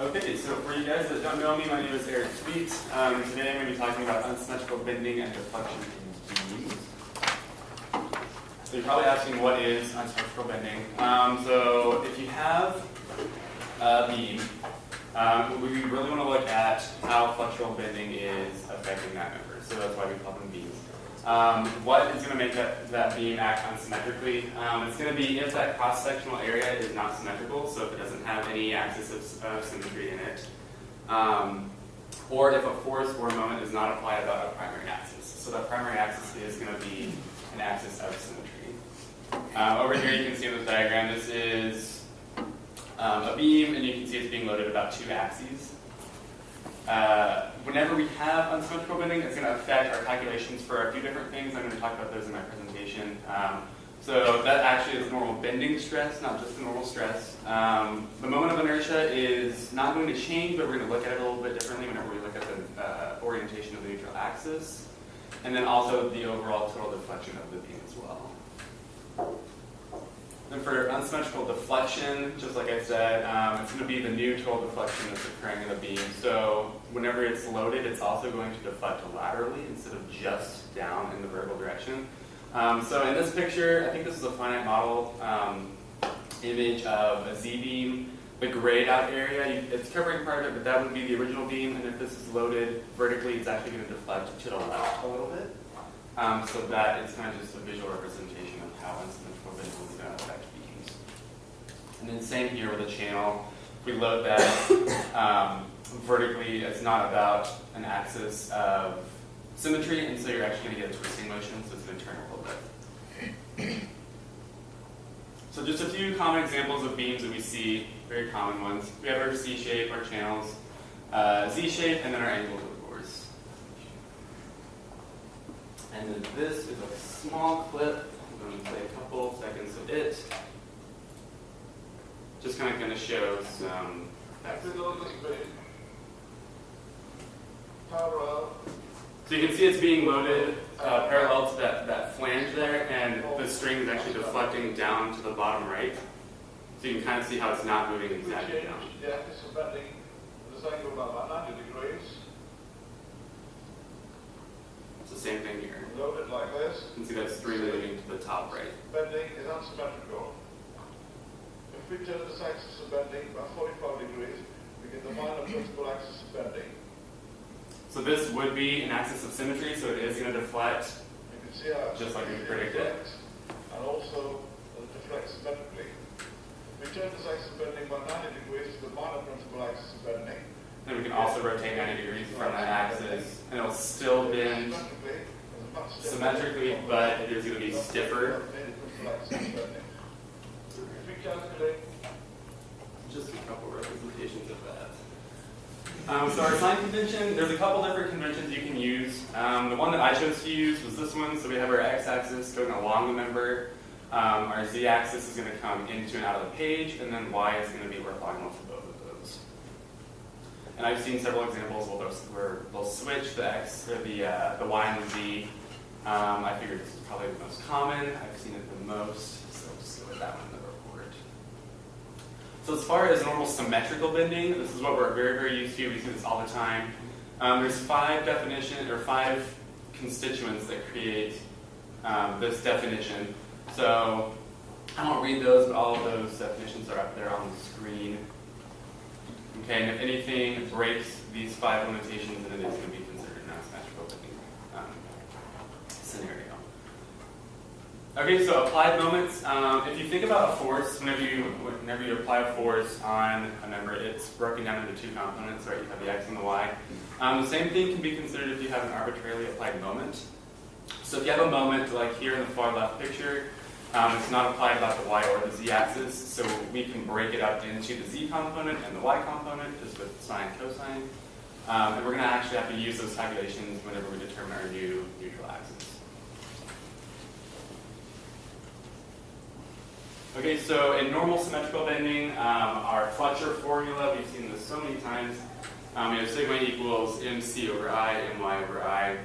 Okay, so for you guys that don't know me, my name is Eric Tweet. Today I'm going to be talking about unsymmetrical bending and deflection in beams. So you're probably asking, what is unsymmetrical bending? So if you have a beam, we really want to look at how flexural bending is affecting that member. So that's why we call them beams. What is going to make that beam act unsymmetrically? It's going to be if that cross-sectional area is not symmetrical, so if it doesn't have any axis of symmetry in it, or if a force or moment is not applied about a primary axis. So that primary axis is going to be an axis of symmetry. Over here you can see in this diagram, this is a beam, and you can see it's being loaded about two axes. Whenever we have unsymmetrical bending, it's going to affect our calculations for a few different things. I'm going to talk about those in my presentation. So that actually is normal bending stress, not just the normal stress. The moment of inertia is not going to change, but we're going to look at it a little bit differently whenever we look at the orientation of the neutral axis, and then also the overall total deflection of the beam as well. Then for unsymmetrical deflection, just like I said, it's going to be the new total deflection that's occurring in the beam. So whenever it's loaded, it's also going to deflect laterally instead of just down in the vertical direction. So in this picture, I think this is a finite model image of a Z-beam. The grayed out area, it's covering part of it, but that would be the original beam. And if this is loaded vertically, it's actually going to deflect to the left a little bit. So that is kind of just a visual representation of how unsymmetrical bending is going to affect beams. And then same here with the channel. If we load that vertically, it's not about an axis of symmetry, and so you're actually going to get a twisting motion, so it's going to turn a little bit. So just a few common examples of beams that we see, very common ones. We have our C shape, our channels, Z shape, and then our angled cores. And then this is a small clip. I'm going to play a couple seconds of it. Just kind of going to show some facts. So you can see it's being loaded parallel to that flange there, and the string is actually deflecting down to the bottom right. So you can kind of see how it's not moving exactly down. The axis of bending is angle about 90 degrees. It's the same thing here. Load it like this. You can see that string moving to the top right. Bending is unsymmetrical. If we turn this axis of bending by 45 degrees, we get the minor principal axis of bending. So this would be an axis of symmetry, so it is going to deflect You can see how just like we predicted. And also it deflects symmetrically. If we turn this axis of bending by 90 degrees to the minor principal axis of bending, Then we can also rotate 90 degrees from that axis, and it'll still bend symmetrically, but it is going to be stiffer. If we calculate Just a couple representations of that. So our sign convention, there's a couple different conventions you can use. The one that I chose to use was this one. So we have our x-axis going along the member. Our z-axis is going to come into and out of the page, and then y is going to be orthogonal to both of those. And I've seen several examples where they'll switch the x or the y and the z. I figured this is probably the most common. I've seen it the most, so I'll just go with that one in the report. So as far as normal symmetrical bending, this is what we're very, very used to. We see this all the time. There's five constituents that create this definition. So I won't read those, but all of those definitions are up there on the screen. Okay, and if anything breaks these five limitations, then it is going to be considered an unsymmetrical bending scenario. Okay, so applied moments. If you think about a force, whenever you apply a force on a member, it's broken down into two components, right? You have the x and the y. The same thing can be considered if you have an arbitrarily applied moment. So if you have a moment, like here in the far left picture, it's not applied about the y or the z-axis, so we can break it up into the z component and the y component, just with sine, cosine. And we're going to actually have to use those calculations whenever we determine our new neutral axis. Okay, so in normal symmetrical bending, our flexure formula, we've seen this so many times. We have sigma equals mc over I, my over I.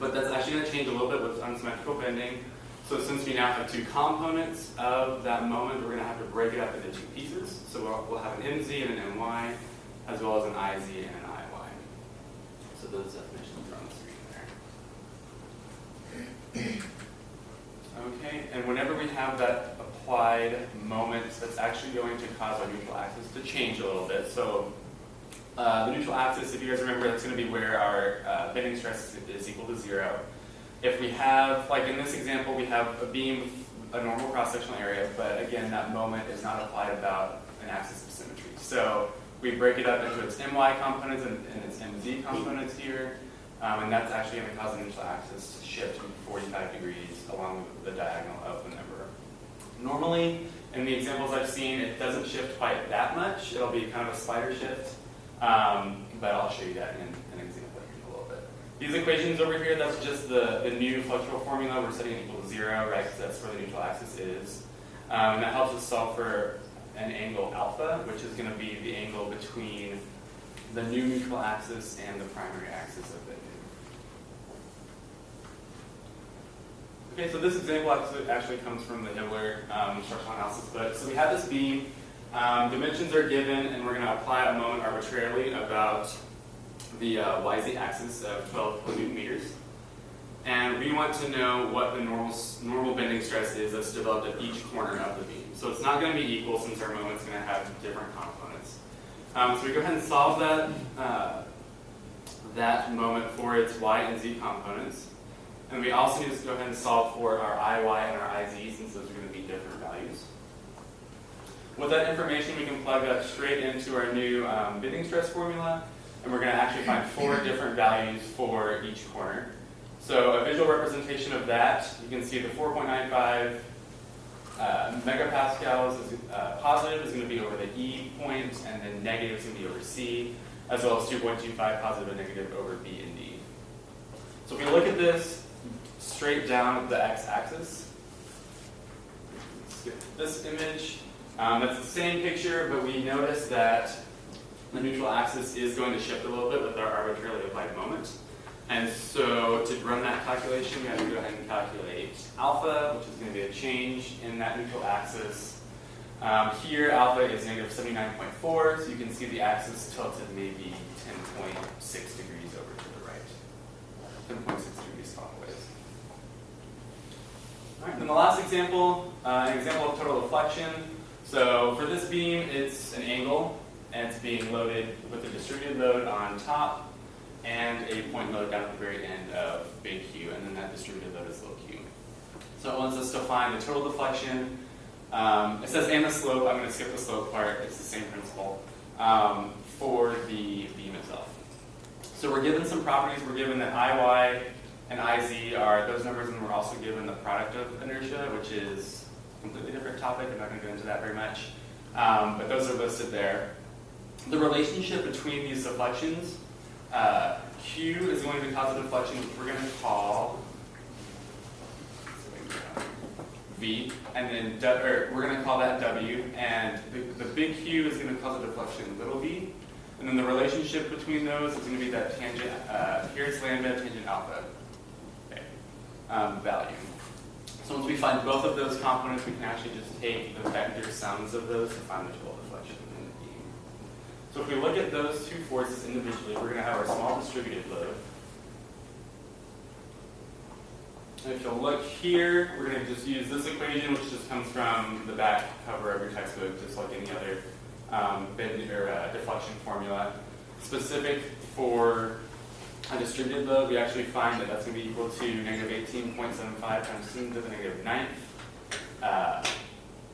But that's actually going to change a little bit with unsymmetrical bending. So since we now have two components of that moment, we're going to have to break it up into two pieces. So we'll have an mz and an my. as well as an IZ and an IY. So those definitions are on the screen there. Okay, and whenever we have that applied moment, that's actually going to cause our neutral axis to change a little bit. So the neutral axis, if you guys remember, that's going to be where our bending stress is equal to 0. If we have, like in this example, we have a beam with a normal cross-sectional area, but again, that moment is not applied about an axis of symmetry. So we break it up into its my components and its mz components here, and that's actually going to cause the neutral axis to shift 45 degrees along the diagonal of the member. Normally, in the examples I've seen, it doesn't shift quite that much. It'll be kind of a slider shift, but I'll show you that in an example here in a little bit. These equations over here, that's just the new flexural formula. We're setting it equal to 0, right, because that's where the neutral axis is. And that helps us solve for an angle alpha, which is going to be the angle between the new neutral axis and the primary axis of bending. Okay, so this example actually comes from the Hibbeler structural analysis book. So we have this beam, dimensions are given, and we're going to apply a moment arbitrarily about the YZ axis of 12 kilonewton meters. And we want to know what the normal bending stress is that's developed at each corner of the beam. So it's not going to be equal since our moment's going to have different components. So we go ahead and solve that moment for its Y and Z components. And we also need to go ahead and solve for our IY and our IZ since those are going to be different values. With that information, we can plug that straight into our new bending stress formula. And we're going to actually find 4 different values for each corner. So a visual representation of that, you can see the 4.95 megapascals is positive is going to be over the E point, and then negative is going to be over C, as well as 2.25 positive and negative over B and D. So if we look at this straight down the x-axis, skip this image, that's the same picture, but we notice that the neutral axis is going to shift a little bit with our arbitrarily applied moment. And so to run that calculation, we have to go ahead and calculate alpha, which is going to be a change in that neutral axis. Here, alpha is negative 79.4, so you can see the axis tilted maybe 10.6 degrees over to the right. 10.6 degrees clockwise. All right, then the last example, an example of total deflection. So for this beam, it's an angle, and it's being loaded with a distributed load on top, and a point load down at the very end of big Q, and then that distributed load is little q. So it wants us to find the total deflection. It says and the slope. I'm going to skip the slope part. It's the same principle for the beam itself. So we're given some properties. We're given that IY and IZ are those numbers, and we're also given the product of inertia, which is a completely different topic. I'm not going to go into that very much. But those are listed there. The relationship between these deflections, Q is going to cause a deflection, which we're going to call V, and then we're going to call that W, and the big Q is going to cause a deflection, little v, and then the relationship between those is going to be that tangent, here it's lambda, tangent alpha value. So once we find both of those components, we can actually just take the vector sums of those to find the total deflection in the beam. So if we look at those two forces individually, we're going to have our small distributed load. And if you'll look here, we're going to just use this equation, which just comes from the back cover of your textbook, just like any other deflection formula. Specific for a distributed load, we actually find that that's going to be equal to negative 18.75 times 10 to the negative 9th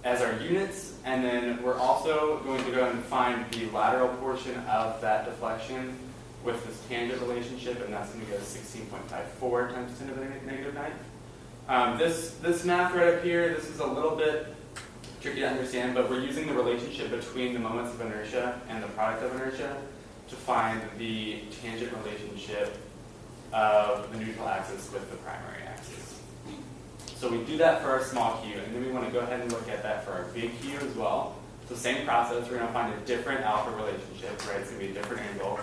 as our units. And then we're also going to go and find the lateral portion of that deflection with this tangent relationship, and that's going to go to 16.54 times 10 to the negative 9th. This math right up here, this is a little bit tricky to understand, but we're using the relationship between the moments of inertia and the product of inertia to find the tangent relationship of the neutral axis with the primary axis. So we do that for our small q, and then we want to go ahead and look at that for our big Q as well. So same process, we're going to find a different alpha relationship, right? It's going to be a different angle.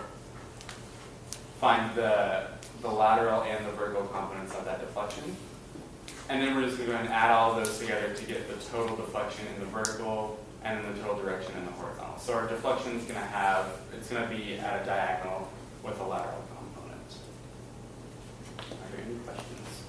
Find the lateral and the vertical components of that deflection. And then we're just going to go ahead and add all of those together to get the total deflection in the vertical and then the total direction in the horizontal. So our deflection is going to have, it's going to be at a diagonal with a lateral component. Are there any questions?